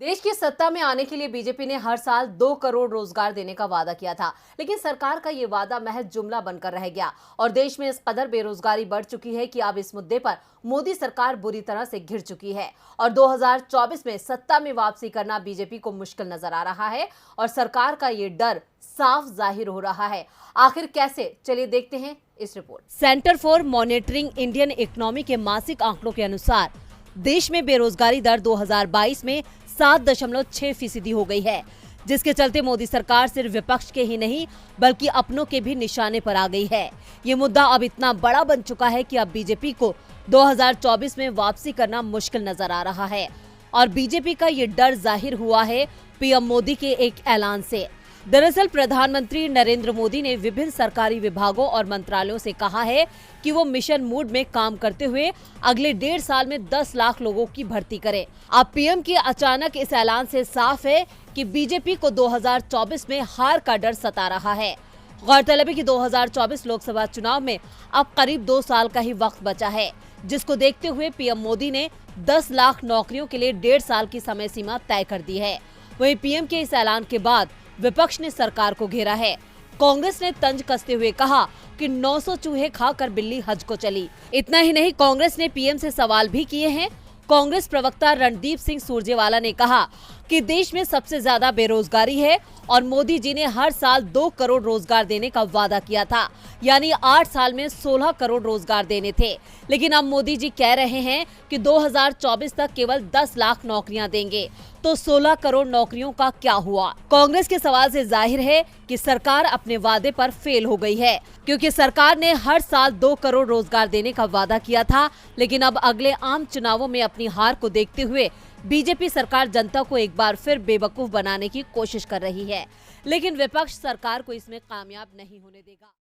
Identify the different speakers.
Speaker 1: देश की सत्ता में आने के लिए बीजेपी ने हर साल 2 करोड़ रोजगार देने का वादा किया था, लेकिन सरकार का ये वादा महज जुमला बनकर रह गया और देश में इस कदर बेरोजगारी बढ़ चुकी है कि अब इस मुद्दे पर मोदी सरकार बुरी तरह से घिर चुकी है और 2024 में सत्ता में वापसी करना बीजेपी को मुश्किल नजर आ रहा है और सरकार का ये डर साफ जाहिर हो रहा है। आखिर कैसे, चलिए देखते हैं इस report. Centre for monitoring Indian economy के मासिक आंकड़ों के अनुसार देश में बेरोजगारी दर 2022 में 7.6% हो गई है, जिसके चलते मोदी सरकार सिर्फ विपक्ष के ही नहीं बल्कि अपनों के भी निशाने पर आ गई है। ये मुद्दा अब इतना बड़ा बन चुका है कि अब बीजेपी को 2024 में वापसी करना मुश्किल नजर आ रहा है और बीजेपी का ये डर जाहिर हुआ है पीएम मोदी के एक ऐलान से। दरअसल प्रधानमंत्री नरेंद्र मोदी ने विभिन्न सरकारी विभागों और मंत्रालयों से कहा है कि वो मिशन मोड में काम करते हुए अगले 1.5 साल में 10 लाख लोगों की भर्ती करें। अब पीएम के अचानक इस ऐलान से साफ है कि बीजेपी को 2024 में हार का डर सता रहा है। गौरतलब है कि 2024 लोकसभा चुनाव में अब करीब 2 साल का ही वक्त बचा है, जिसको देखते हुए पीएम मोदी ने 10 लाख नौकरियों के लिए 1.5 साल की समय सीमा तय कर दी है। वहीं पीएम के इस ऐलान के बाद विपक्ष ने सरकार को घेरा है। कांग्रेस ने तंज कसते हुए कहा कि 900 चूहे खाकर बिल्ली हज को चली। इतना ही नहीं, कांग्रेस ने पीएम से सवाल भी किए हैं। कांग्रेस प्रवक्ता रणदीप सिंह सुरजेवाला ने कहा कि देश में सबसे ज्यादा बेरोजगारी है और मोदी जी ने हर साल 2 करोड़ रोजगार देने का वादा किया था, यानी 8 साल में 16 करोड़ रोजगार देने थे। लेकिन अब मोदी जी कह रहे हैं कि 2024 तक केवल 10 लाख नौकरियां देंगे, तो 16 करोड़ नौकरियों का क्या हुआ? कांग्रेस के सवाल से जाहिर है कि सरकार अपने वादे पर फेल हो गई है, क्योंकि सरकार ने हर साल 2 करोड़ रोजगार देने का वादा किया था, लेकिन अब अगले आम चुनावों में अपनी हार को देखते हुए बीजेपी सरकार जनता को एक बार फिर बेवकूफ बनाने की कोशिश कर रही है, लेकिन विपक्ष सरकार को इसमें कामयाब नहीं होने देगा।